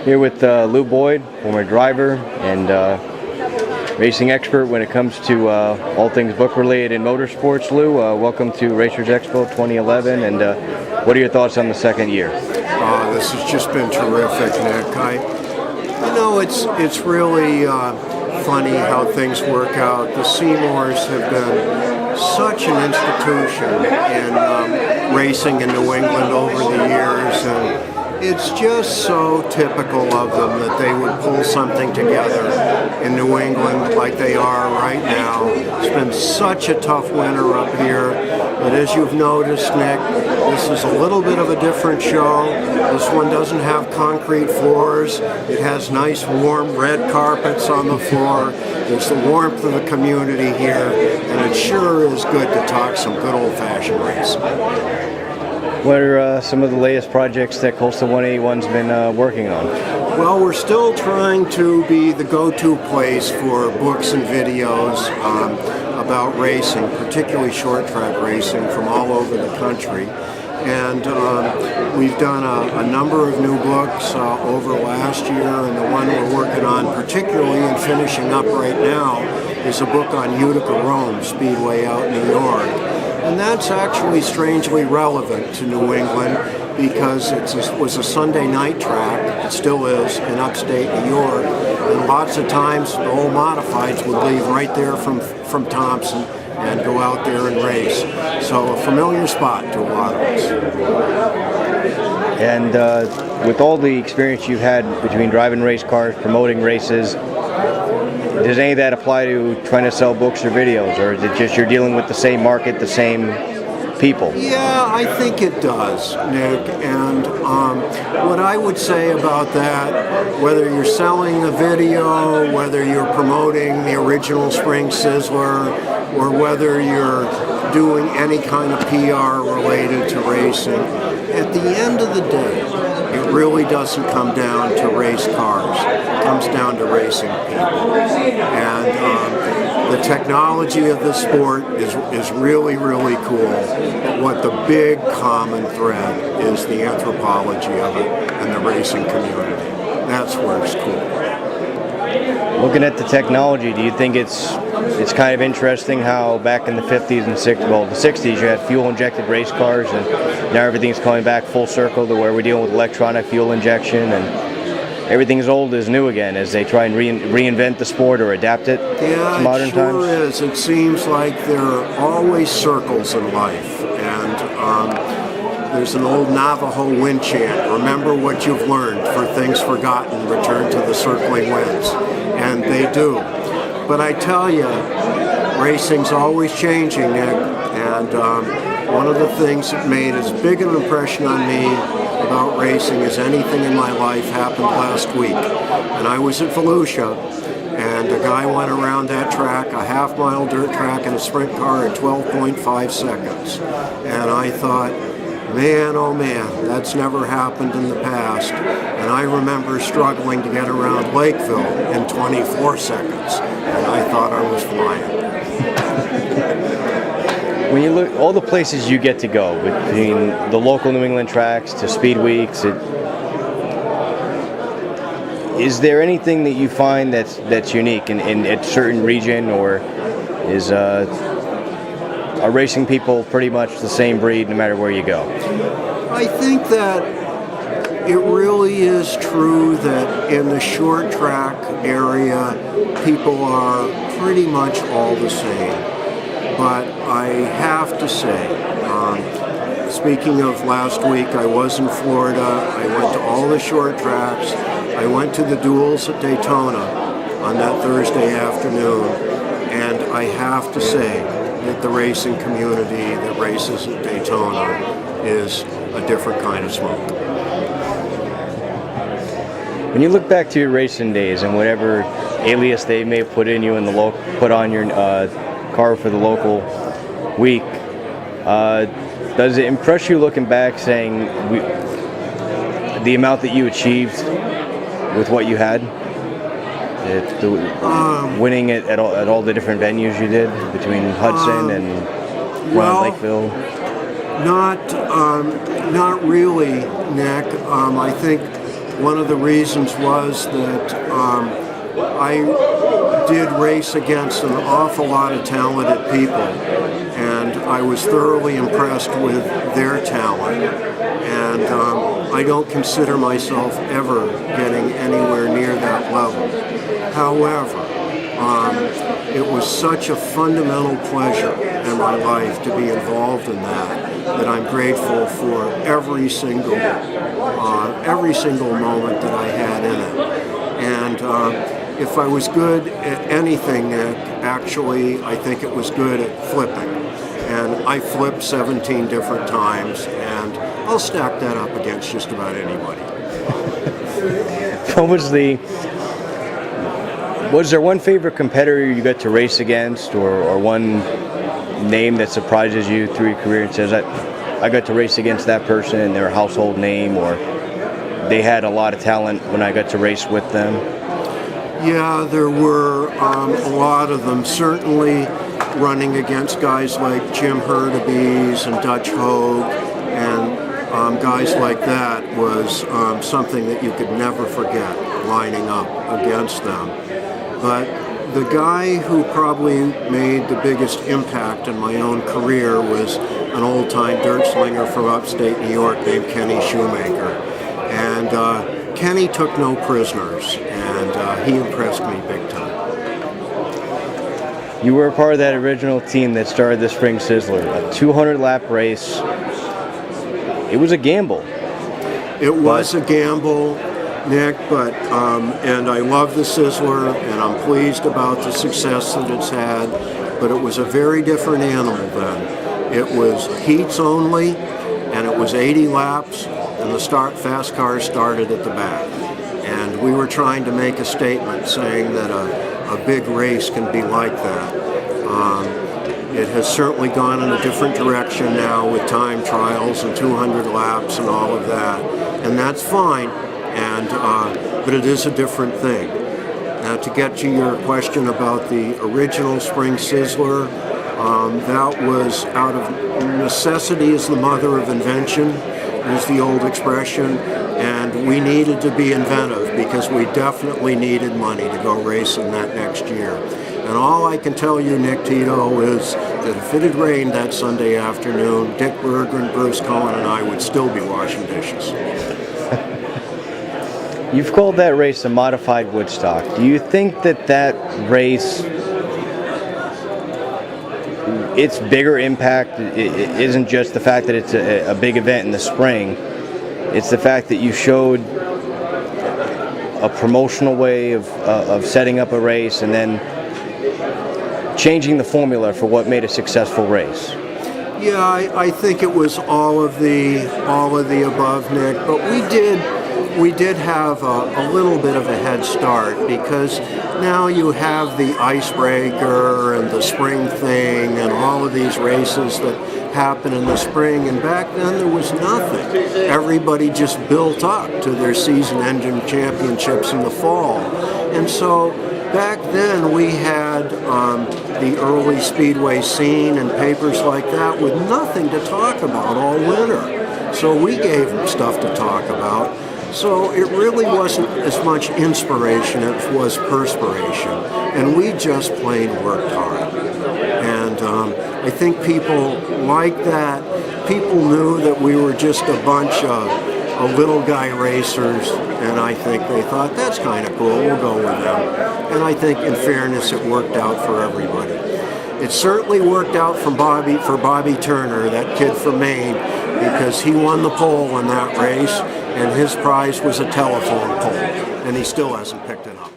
Here with Lou Boyd, former driver and racing expert when it comes to all things book-related in motorsports. Lou, welcome to Racers Expo 2011, and what are your thoughts on the second year? This has just been terrific, Nick. It's really funny how things work out. The Seymours have been such an institution in racing in New England over the years, and it's just so typical of them that they would pull something together in New England like they are right now. It's been such a tough winter up here, but as you've noticed, Nick, this is a little bit of a different show. This one doesn't have concrete floors. It has nice warm red carpets on the floor. There's the warmth of the community here, and it sure is good to talk some good old-fashioned racing. What are some of the latest projects that Coastal 181's been working on? Well, we're still trying to be the go-to place for books and videos about racing, particularly short-track racing from all over the country. And we've done a number of new books over last year, and the one we're working on, particularly and finishing up right now, is a book on Utica Rome Speedway out in New York. And that's actually strangely relevant to New England because it was a Sunday night track, it still is, in upstate New York. And lots of times the old modifieds would leave right there from Thompson and go out there and race. So a familiar spot to a lot of us. And with all the experience you've had between driving race cars, promoting races, does any of that apply to trying to sell books or videos, or is it just you're dealing with the same market, the same people? Yeah, I think it does, Nick. And what I would say about that, whether you're selling a video, whether you're promoting the original Spring Sizzler, or whether you're doing any kind of PR related to racing, at the end of the day, it really doesn't come down to race cars. It comes down to racing people. And the technology of the sport is really, really cool. But what the big common thread is the anthropology of it and the racing community. That's where it's cool. Looking at the technology, do you think it's kind of interesting how back in the 50s and 60s, well, the 60s, you had fuel-injected race cars, and now everything's coming back full circle to where we're dealing with electronic fuel injection, and everything's old is new again as they try and reinvent the sport or adapt it to modern times? Yeah, it sure is. It seems like there are always circles in life, and there's an old Navajo wind chant, remember what you've learned, for things forgotten, return to the circling winds. And they do. But I tell you, racing's always changing, Nick. And one of the things that made as big an impression on me about racing as anything in my life happened last week. And I was at Volusia, and a guy went around that track, a half-mile dirt track in a sprint car in 12.5 seconds. And I thought, man, oh man, that's never happened in the past. And I remember struggling to get around Lakeville in 24 seconds. And I thought I was flying. When you look all the places you get to go, between the local New England tracks to speed weeks, is there anything that you find that's unique in a certain region, or is are racing people pretty much the same breed no matter where you go? I think that it really is true that in the short track area, people are pretty much all the same. But I have to say, speaking of last week, I was in Florida. I went to all the short tracks. I went to the duels at Daytona on that Thursday afternoon. And I have to say that the racing community that races at Daytona is a different kind of smoke. When you look back to your racing days and whatever alias they may have put in you in the put on your car for the local week, does it impress you looking back, saying the amount that you achieved with what you had? Winning it at all the different venues you did between Hudson and Lakeville? Not really, Nick. I think one of the reasons was that I did race against an awful lot of talented people, and I was thoroughly impressed with their talent. And I don't consider myself ever getting anywhere near that level. However, it was such a fundamental pleasure in my life to be involved in that I'm grateful for every single moment that I had in it. And if I was good at anything, Nick, actually, I think it was good at flipping. And I flipped 17 different times, and I'll stack that up against just about anybody. Was there one favorite competitor you got to race against, or one name that surprises you through your career and says, I got to race against that person and they're a household name, or they had a lot of talent when I got to race with them? Yeah, there were a lot of them. Certainly running against guys like Jim Hurtubise and Dutch Hogue and guys like that was something that you could never forget, lining up against them. But the guy who probably made the biggest impact in my own career was an old-time dirt slinger from upstate New York named Kenny Shoemaker. And Kenny took no prisoners, and he impressed me big time. You were a part of that original team that started the Spring Sizzler, a 200-lap race. It was a gamble. It was a gamble, Nick, but and I love the Sizzler, and I'm pleased about the success that it's had, but it was a very different animal then. It was heats only, and it was 80 laps, and the fast cars started at the back. And we were trying to make a statement saying that a big race can be like that. It has certainly gone in a different direction now with time trials and 200 laps and all of that, and that's fine. But it is a different thing. Now, to get to your question about the original Spring Sizzler, that was out of necessity is the mother of invention, is the old expression, and we needed to be inventive because we definitely needed money to go racing that next year. And all I can tell you, Nick Tito, is that if it had rained that Sunday afternoon, Dick Berggren, Bruce Cohen, and I would still be washing dishes. You've called that race a modified Woodstock. Do you think that race, its bigger impact isn't just the fact that it's a big event in the spring, it's the fact that you showed a promotional way of setting up a race and then changing the formula for what made a successful race? Yeah, I think it was all of the above, Nick, but we did have a little bit of a head start because now you have the icebreaker and the spring thing and all of these races that happen in the spring, and back then there was nothing. Everybody just built up to their season-ending championships in the fall. And so back then we had the early speedway scene and papers like that with nothing to talk about all winter. So we gave them stuff to talk about. So it really wasn't as much inspiration as it was perspiration, and we just plain worked hard. And I think people liked that. People knew that we were just a bunch of little guy racers, and I think they thought, that's kind of cool, we'll go with them. And I think, in fairness, it worked out for everybody. It certainly worked out for Bobby Turner, that kid from Maine, because he won the pole in that race, and his prize was a telephone pole, and he still hasn't picked it up.